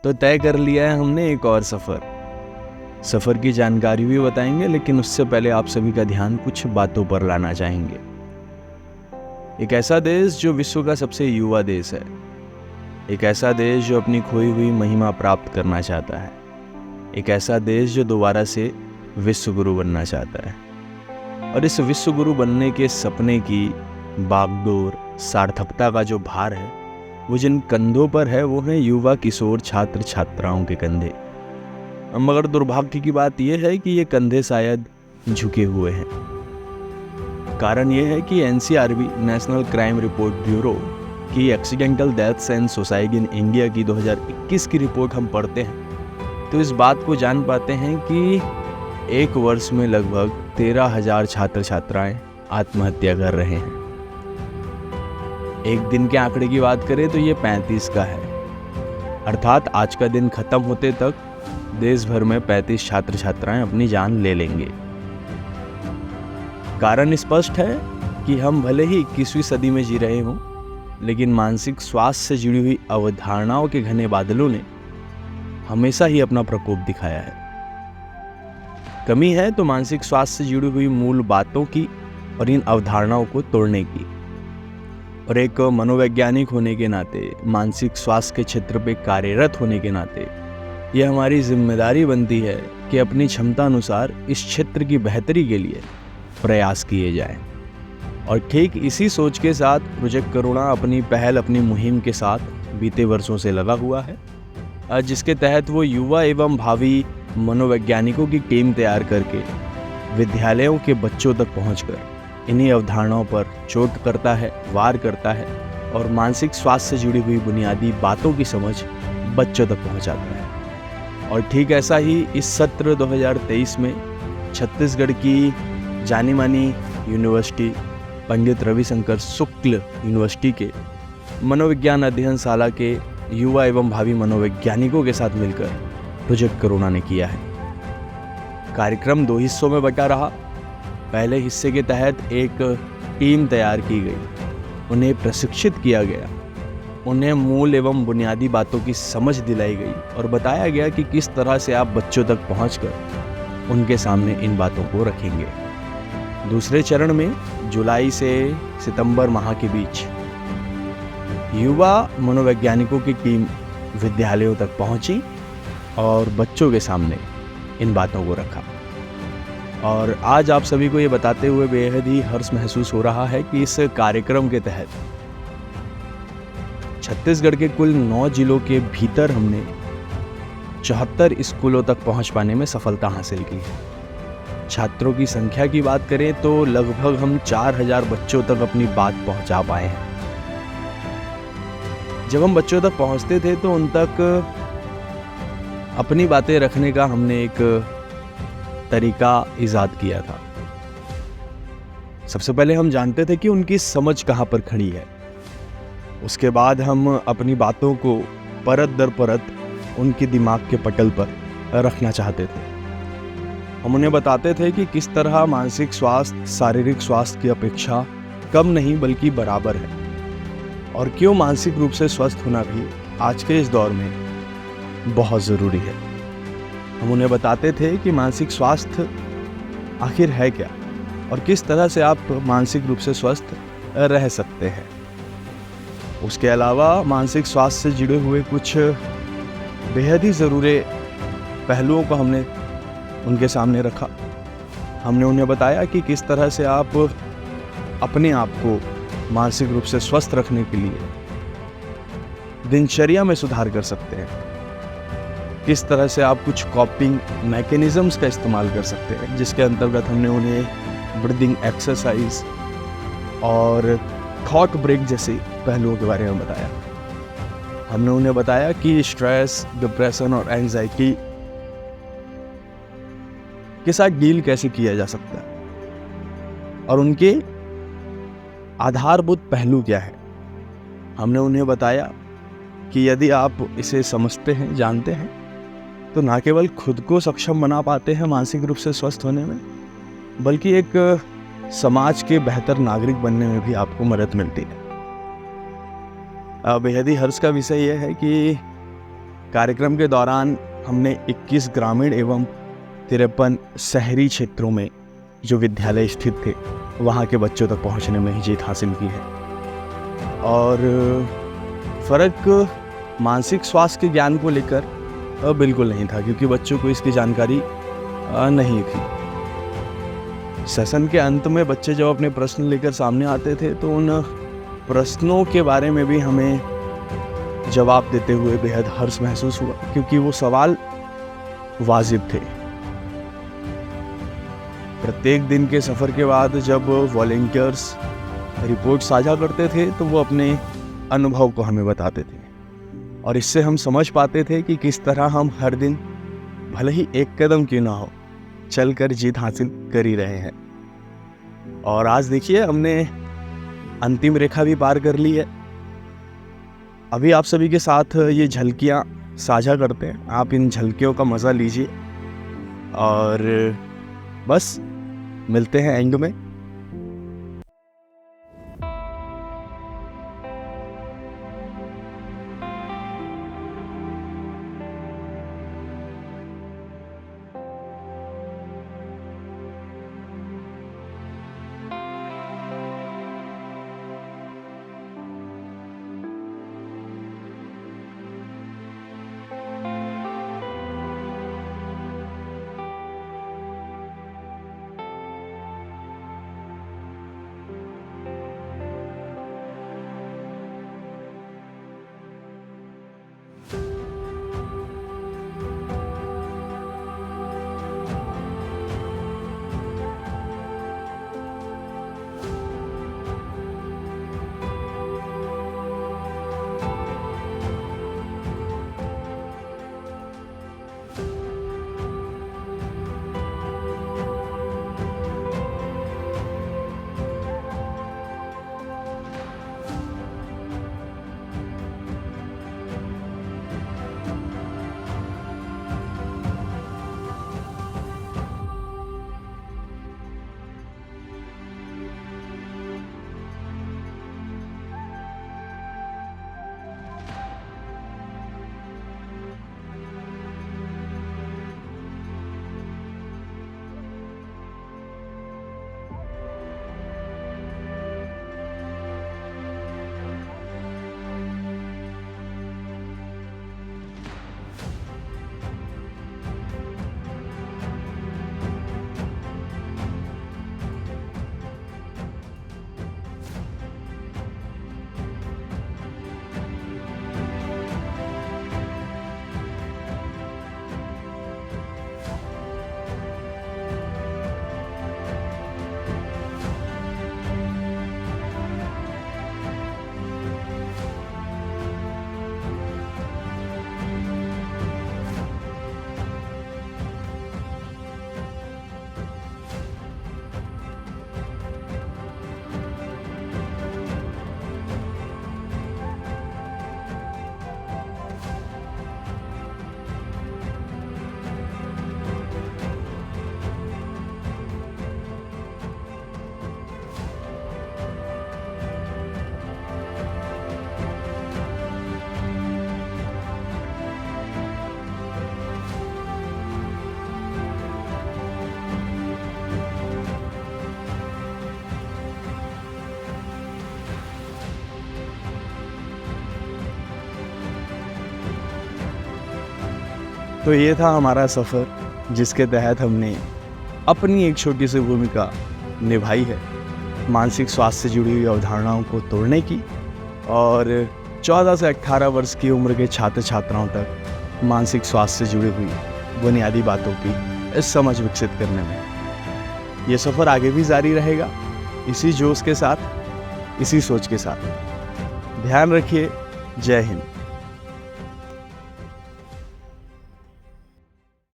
तो तय कर लिया है हमने एक और सफ़र की जानकारी भी बताएंगे, लेकिन उससे पहले आप सभी का ध्यान कुछ बातों पर लाना चाहेंगे। एक ऐसा देश जो विश्व का सबसे युवा देश है, एक ऐसा देश जो अपनी खोई हुई महिमा प्राप्त करना चाहता है, एक ऐसा देश जो दोबारा से विश्व गुरु बनना चाहता है। और इस विश्व गुरु बनने के सपने की बागडोर सार्थकता का जो भार है वो जिन कंधों पर है वो है युवा किशोर छात्र छात्राओं के कंधे। मगर दुर्भाग्य की बात यह है कि ये कंधे शायद झुके हुए हैं। कारण ये है कि NCRB national crime report bureau की accidental deaths and suicide in India की 2021 की रिपोर्ट हम पढ़ते हैं तो इस बात को जान पाते हैं कि एक वर्ष में लगभग 13,000 छात्र छात्राएं आत्महत्या कर रहे हैं। एक दिन के आंकड़े की बात करें तो ये 35 का है, अर्थात आज का दिन खत्म होते तक देश भर में 35 छात्र छात्राएं अपनी जान ले लेंगे। कारण स्पष्ट है कि हम भले ही 21वीं सदी में जी रहे हों, लेकिन मानसिक स्वास्थ्य से जुड़ी हुई अवधारणाओं के घने बादलों ने हमेशा ही अपना प्रकोप दिखाया है। कमी है तो मानसिक स्वास्थ्य से जुड़ी हुई मूल बातों की और इन अवधारणाओं को तोड़ने की। और एक मनोवैज्ञानिक होने के नाते, मानसिक स्वास्थ्य के क्षेत्र पे कार्यरत होने के नाते यह हमारी जिम्मेदारी बनती है कि अपनी क्षमता अनुसार इस क्षेत्र की बेहतरी के लिए प्रयास किए जाएं। और ठीक इसी सोच के साथ प्रोजेक्ट करुणा अपनी मुहिम के साथ बीते वर्षों से लगा हुआ है, जिसके तहत वो युवा एवं भावी मनोवैज्ञानिकों की टीम तैयार करके विद्यालयों के बच्चों तक पहुंचकर इन्हीं अवधारणाओं पर चोट करता है, वार करता है और मानसिक स्वास्थ्य से जुड़ी हुई बुनियादी बातों की समझ बच्चों तक पहुंचाता है। और ठीक ऐसा ही इस सत्र 2023 में छत्तीसगढ़ की जानी मानी यूनिवर्सिटी पंडित रविशंकर शुक्ल यूनिवर्सिटी के मनोविज्ञान अध्ययनशाला के युवा एवं भावी मनोवैज्ञानिकों के साथ मिलकर प्रोजेक्ट करुणा ने किया है। कार्यक्रम 2 हिस्सों में बटा रहा। पहले हिस्से के तहत एक टीम तैयार की गई, उन्हें प्रशिक्षित किया गया, उन्हें मूल एवं बुनियादी बातों की समझ दिलाई गई और बताया गया कि किस तरह से आप बच्चों तक पहुंचकर उनके सामने इन बातों को रखेंगे। दूसरे चरण में जुलाई से सितंबर माह के बीच युवा मनोवैज्ञानिकों की टीम विद्यालयों तक पहुंची और बच्चों के सामने इन बातों को रखा। और आज आप सभी को ये बताते हुए बेहद ही हर्ष महसूस हो रहा है कि इस कार्यक्रम के तहत छत्तीसगढ़ के कुल 9 जिलों के भीतर हमने 74 स्कूलों तक पहुंच पाने में सफलता हासिल की है। छात्रों की संख्या की बात करें तो लगभग हम 4,000 बच्चों तक अपनी बात पहुंचा पाए हैं। जब हम बच्चों तक पहुंचते थे तो उन तक अपनी बातें रखने का हमने एक तरीका ईजाद किया था। सबसे पहले हम जानते थे कि उनकी समझ कहाँ पर खड़ी है। उसके बाद हम अपनी बातों को परत दर परत उनके दिमाग के पटल पर रखना चाहते थे। हम उन्हें बताते थे कि किस तरह मानसिक स्वास्थ्य शारीरिक स्वास्थ्य की अपेक्षा कम नहीं बल्कि बराबर है, और क्यों मानसिक रूप से स्वस्थ होना भी आज के इस दौर में बहुत ज़रूरी है। हम उन्हें बताते थे कि मानसिक स्वास्थ्य आखिर है क्या और किस तरह से आप मानसिक रूप से स्वस्थ रह सकते हैं। उसके अलावा मानसिक स्वास्थ्य से जुड़े हुए कुछ बेहद ही ज़रूरी पहलुओं को हमने उनके सामने रखा। हमने उन्हें बताया कि किस तरह से आप अपने आप को मानसिक रूप से स्वस्थ रखने के लिए दिनचर्या में सुधार कर सकते हैं, किस तरह से आप कुछ कॉपिंग मैकेनिज़म्स का इस्तेमाल कर सकते हैं, जिसके अंतर्गत हमने उन्हें ब्रीदिंग एक्सरसाइज और थॉट ब्रेक जैसे पहलुओं के बारे में बताया। हमने उन्हें बताया कि स्ट्रेस, डिप्रेशन और एंजाइटी के साथ डील कैसे किया जा सकता है और उनके आधारभूत पहलू क्या है। हमने उन्हें बताया कि यदि आप इसे समझते हैं, जानते हैं, तो ना केवल खुद को सक्षम बना पाते हैं मानसिक रूप से स्वस्थ होने में, बल्कि एक समाज के बेहतर नागरिक बनने में भी आपको मदद मिलती है। बेहद ही हर्ष का विषय यह है कि कार्यक्रम के दौरान हमने 21 ग्रामीण एवं 53 शहरी क्षेत्रों में जो विद्यालय स्थित थे वहाँ के बच्चों तक पहुँचने में ही जीत हासिल की है। और फ़र्क मानसिक स्वास्थ्य के ज्ञान को लेकर बिल्कुल नहीं था, क्योंकि बच्चों को इसकी जानकारी नहीं थी। सेशन के अंत में बच्चे जब अपने प्रश्न लेकर सामने आते थे तो उन प्रश्नों के बारे में भी हमें जवाब देते हुए बेहद हर्ष महसूस हुआ, क्योंकि वो सवाल वाजिब थे। प्रत्येक दिन के सफ़र के बाद जब वॉलंटियर्स रिपोर्ट साझा करते थे तो वो अपने अनुभव को हमें बताते थे, और इससे हम समझ पाते थे कि किस तरह हम हर दिन भले ही एक कदम क्यों ना हो चलकर जीत हासिल कर ही रहे हैं। और आज देखिए हमने अंतिम रेखा भी पार कर ली है। अभी आप सभी के साथ ये झलकियाँ साझा करते हैं, आप इन झलकियों का मज़ा लीजिए और बस मिलते हैं एंड में। तो ये था हमारा सफ़र जिसके तहत हमने अपनी एक छोटी सी भूमिका निभाई है मानसिक स्वास्थ्य से जुड़ी हुई अवधारणाओं को तोड़ने की, और 14 से 18 वर्ष की उम्र के छात्र छात्राओं तक मानसिक स्वास्थ्य से जुड़ी हुई बुनियादी बातों की समझ विकसित करने में। ये सफ़र आगे भी जारी रहेगा इसी जोश के साथ, इसी सोच के साथ। ध्यान रखिए। जय हिंद।